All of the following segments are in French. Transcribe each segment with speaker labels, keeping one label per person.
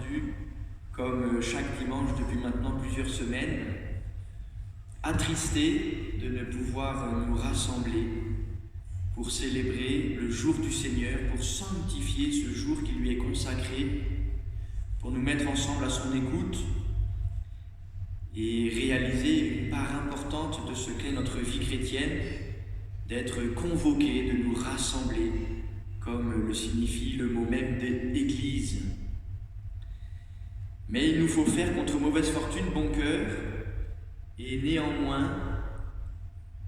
Speaker 1: entendu, comme chaque dimanche depuis maintenant plusieurs semaines, attristés de ne pouvoir nous rassembler pour célébrer le jour du Seigneur, pour sanctifier ce jour qui lui est consacré, pour nous mettre ensemble à son écoute et réaliser une part importante de ce qu'est notre vie chrétienne, d'être convoqués, de nous rassembler, comme le signifie le mot même d'Église. Mais il nous faut faire contre mauvaise fortune bon cœur, et néanmoins,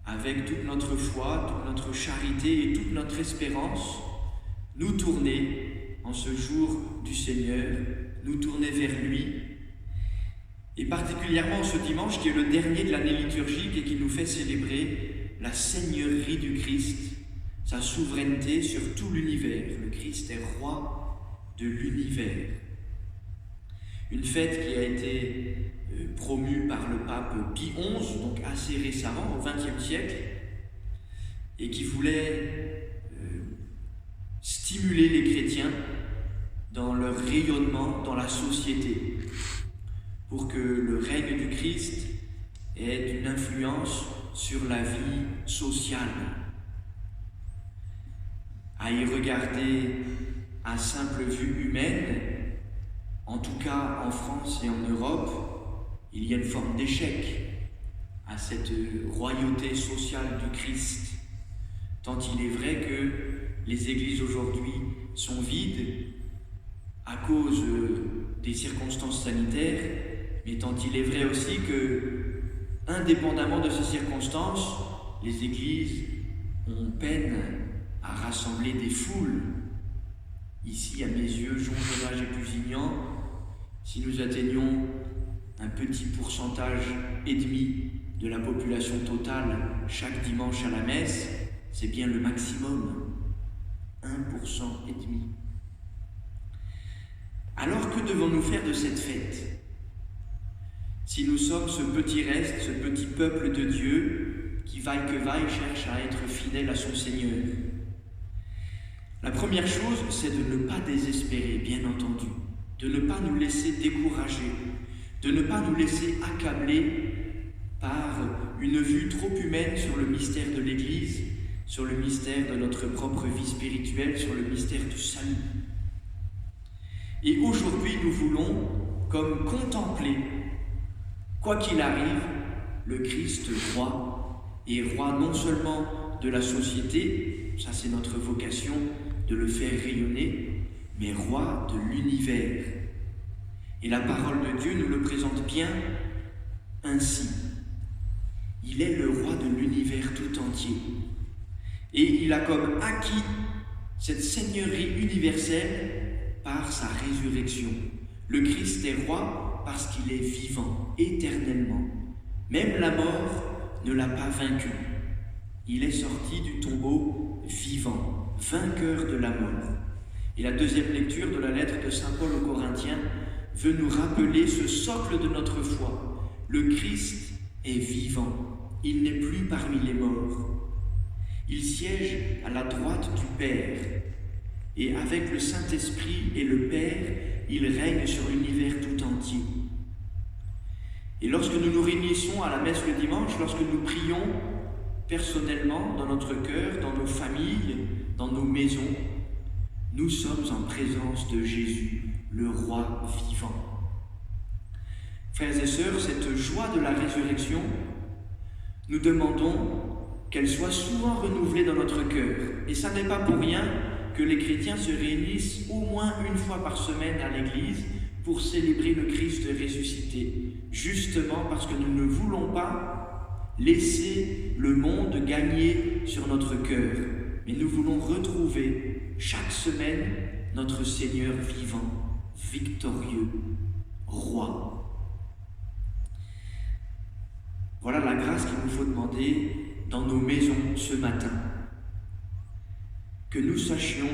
Speaker 1: avec toute notre foi, toute notre charité et toute notre espérance, nous tourner en ce jour du Seigneur, nous tourner vers lui, et particulièrement ce dimanche qui est le dernier de l'année liturgique et qui nous fait célébrer la Seigneurie du Christ, sa souveraineté sur tout l'univers. Le Christ est roi de l'univers. Une fête qui a été promue par le pape Pie XI, donc assez récemment, au XXe siècle, et qui voulait stimuler les chrétiens dans leur rayonnement dans la société, pour que le règne du Christ ait une influence sur la vie sociale. À y regarder à simple vue humaine, en tout cas en France et en Europe, il y a une forme d'échec à cette royauté sociale du Christ, tant il est vrai que les églises aujourd'hui sont vides à cause des circonstances sanitaires, mais tant il est vrai aussi que, indépendamment de ces circonstances, les églises ont peine à rassembler des foules. Ici, à mes yeux, Jongenage et Pusignan, si nous atteignions un petit pourcentage et demi de la population totale chaque dimanche à la messe, c'est bien le maximum, 1% et demi. Alors que devons-nous faire de cette fête ? Si nous sommes ce petit reste, ce petit peuple de Dieu qui, vaille que vaille, cherche à être fidèle à son Seigneur. La première chose, c'est de ne pas désespérer, bien entendu, de ne pas nous laisser décourager, de ne pas nous laisser accabler par une vue trop humaine sur le mystère de l'Église, sur le mystère de notre propre vie spirituelle, sur le mystère du salut. Et aujourd'hui, nous voulons, comme contempler, quoi qu'il arrive, le Christ roi, et roi non seulement de la société, ça c'est notre vocation de le faire rayonner, mais roi de l'univers. Et la parole de Dieu nous le présente bien ainsi. Il est le roi de l'univers tout entier. Et il a comme acquis cette seigneurie universelle par sa résurrection. Le Christ est roi parce qu'il est vivant, éternellement. Même la mort ne l'a pas vaincu. Il est sorti du tombeau vivant, vainqueur de la mort. Et la deuxième lecture de la lettre de saint Paul aux Corinthiens veut nous rappeler ce socle de notre foi. Le Christ est vivant, il n'est plus parmi les morts. Il siège à la droite du Père, et avec le Saint-Esprit et le Père, il règne sur l'univers tout entier. Et lorsque nous nous réunissons à la messe le dimanche, lorsque nous prions personnellement, dans notre cœur, dans nos familles, dans nos maisons, nous sommes en présence de Jésus, le roi vivant. Frères et sœurs, cette joie de la résurrection, nous demandons qu'elle soit souvent renouvelée dans notre cœur. Et ça n'est pas pour rien que les chrétiens se réunissent au moins une fois par semaine à l'église pour célébrer le Christ ressuscité, justement parce que nous ne voulons pas laisser le monde gagner sur notre cœur, mais nous voulons retrouver chaque semaine notre Seigneur vivant, victorieux, roi. Voilà la grâce qu'il nous faut demander dans nos maisons ce matin. Que nous sachions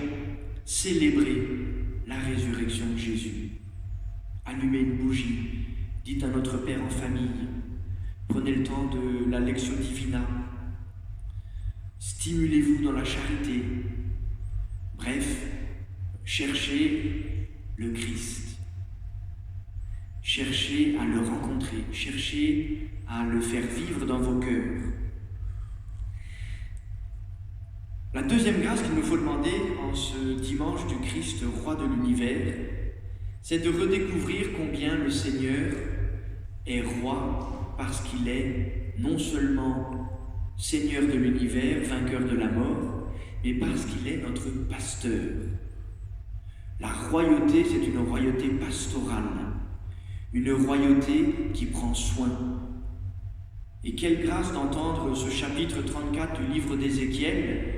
Speaker 1: célébrer la résurrection de Jésus. Allumez une bougie, dites à notre Père en famille, prenez le temps de la Lectio Divina, stimulez-vous dans la charité. Bref, cherchez le Christ. cherchez à le rencontrer, cherchez à le faire vivre dans vos cœurs. La deuxième grâce qu'il nous faut demander en ce dimanche du Christ, roi de l'univers, c'est de redécouvrir combien le Seigneur est roi parce qu'il est non seulement Seigneur de l'univers, vainqueur de la mort, mais parce qu'il est notre pasteur. La royauté, c'est une royauté pastorale, une royauté qui prend soin. Et quelle grâce d'entendre ce chapitre 34 du livre d'Ézéchiel,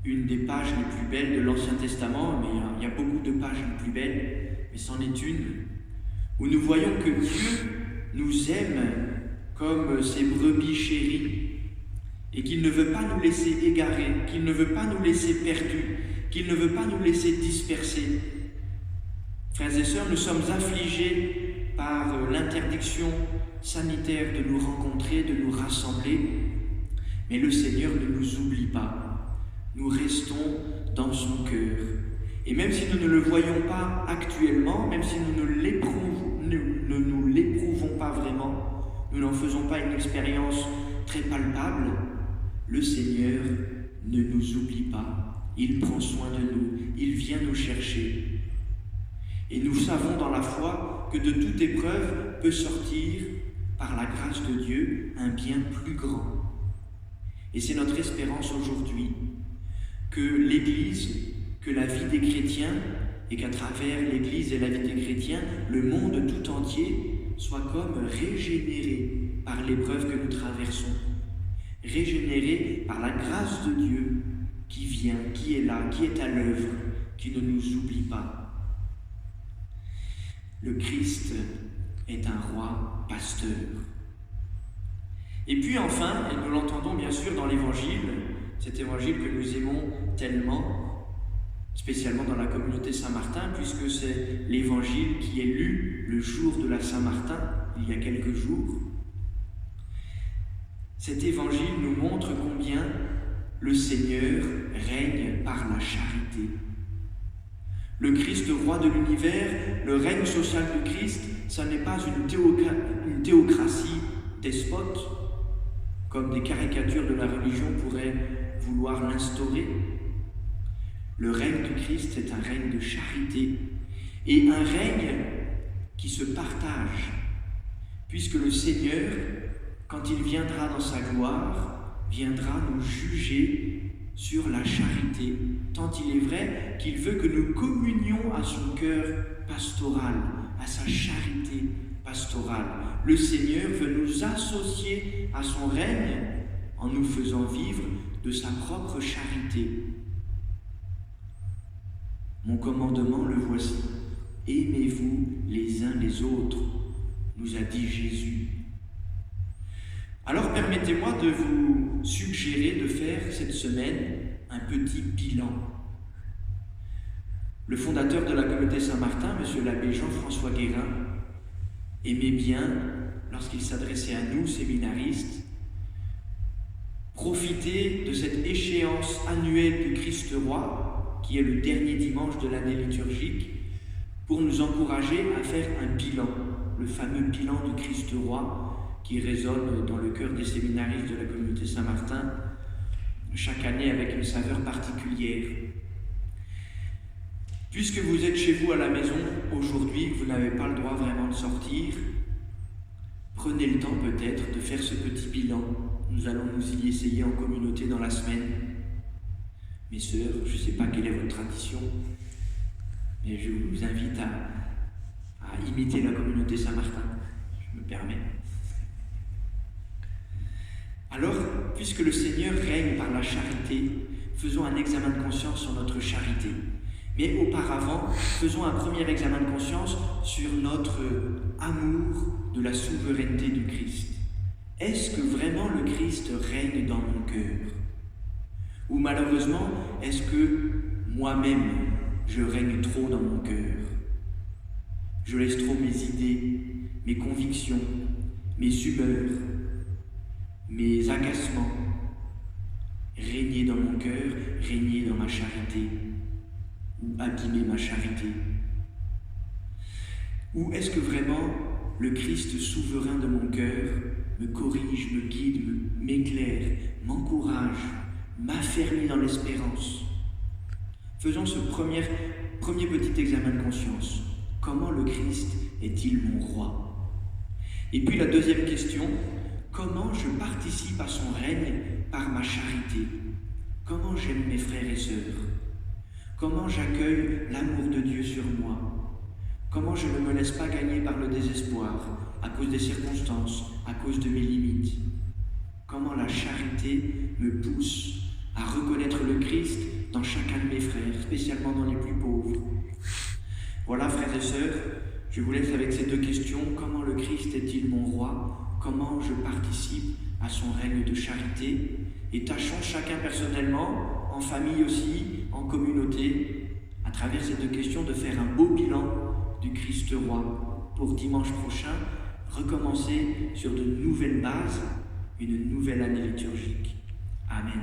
Speaker 1: une des pages les plus belles de l'Ancien Testament, mais il y a beaucoup de pages les plus belles, mais c'en est une, où nous voyons que Dieu nous aime comme ses brebis chéries, et qu'il ne veut pas nous laisser égarés, qu'il ne veut pas nous laisser perdus, qu'il ne veut pas nous laisser disperser. Frères et sœurs, nous sommes affligés par l'interdiction sanitaire de nous rencontrer, de nous rassembler, mais le Seigneur ne nous oublie pas. Nous restons dans son cœur. Et même si nous ne le voyons pas actuellement, même si nous ne nous l'éprouvons pas vraiment, nous n'en faisons pas une expérience très palpable, le Seigneur ne nous oublie pas. Il prend soin de nous, il vient nous chercher. Et nous savons dans la foi que de toute épreuve peut sortir, par la grâce de Dieu, un bien plus grand. Et c'est notre espérance aujourd'hui, que l'Église, que la vie des chrétiens, et qu'à travers l'Église et la vie des chrétiens, le monde tout entier soit comme régénéré par l'épreuve que nous traversons, régénéré par la grâce de Dieu qui vient, qui est là, qui est à l'œuvre, qui ne nous oublie pas. Le Christ est un roi pasteur. Et puis enfin, et nous l'entendons bien sûr dans l'Évangile, cet évangile que nous aimons tellement, spécialement dans la communauté Saint-Martin, puisque c'est l'évangile qui est lu le jour de la Saint-Martin, il y a quelques jours. Cet évangile nous montre combien le Seigneur règne par la charité. Le Christ, roi de l'univers, le règne social du Christ, ça n'est pas une théocratie despote, comme des caricatures de la religion pourraient vouloir l'instaurer. Le règne du Christ est un règne de charité et un règne qui se partage, puisque le Seigneur, quand il viendra dans sa gloire, viendra nous juger sur la charité, tant il est vrai qu'il veut que nous communions à son cœur pastoral, à sa charité pastorale. Le Seigneur veut nous associer à son règne en nous faisant vivre de sa propre charité. Mon commandement, le voici. Aimez-vous les uns les autres, nous a dit Jésus. Alors permettez-moi de vous suggérer de faire cette semaine un petit bilan. Le fondateur de la communauté Saint-Martin, M. l'abbé Jean-François Guérin, aimait bien, lorsqu'il s'adressait à nous, séminaristes, profiter de cette échéance annuelle du Christ roi, qui est le dernier dimanche de l'année liturgique, pour nous encourager à faire un bilan, le fameux bilan du Christ roi, qui résonne dans le cœur des séminaristes de la communauté Saint-Martin, chaque année avec une saveur particulière. Puisque vous êtes chez vous à la maison, aujourd'hui, vous n'avez pas le droit vraiment de sortir, prenez le temps peut-être de faire ce petit bilan. Nous allons nous y essayer en communauté dans la semaine. Mes sœurs, je ne sais pas quelle est votre tradition, mais je vous invite à imiter la communauté Saint-Martin, je me permets. Alors, puisque le Seigneur règne par la charité, faisons un examen de conscience sur notre charité. Mais auparavant, faisons un premier examen de conscience sur notre amour de la souveraineté du Christ. Est-ce que vraiment le Christ règne dans mon cœur? Ou malheureusement, est-ce que moi-même, je règne trop dans mon cœur? Je laisse trop mes idées, mes convictions, mes humeurs, mes agacements régner dans mon cœur, régner dans ma charité, ou abîmer ma charité. Ou est-ce que vraiment le Christ souverain de mon cœur me corrige, me guide, m'éclaire, m'encourage, m'affermit dans l'espérance? Faisons ce premier petit examen de conscience. Comment le Christ est-il mon roi? Et puis la deuxième question, comment je participe à son règne par ma charité? Comment j'aime mes frères et sœurs? Comment j'accueille l'amour de Dieu sur moi? Comment je ne me laisse pas gagner par le désespoir, à cause des circonstances, à cause de mes limites? Comment la charité me pousse à reconnaître le Christ dans chacun de mes frères, spécialement dans les plus pauvres? Voilà, frères et sœurs, je vous laisse avec ces deux questions. Comment le Christ est-il mon roi? Comment je participe à son règne de charité? Et tâchons chacun personnellement, en famille aussi, en communauté, à travers ces deux questions, de faire un beau bilan du Christ roi pour dimanche prochain, recommencer sur de nouvelles bases, une nouvelle année liturgique. Amen.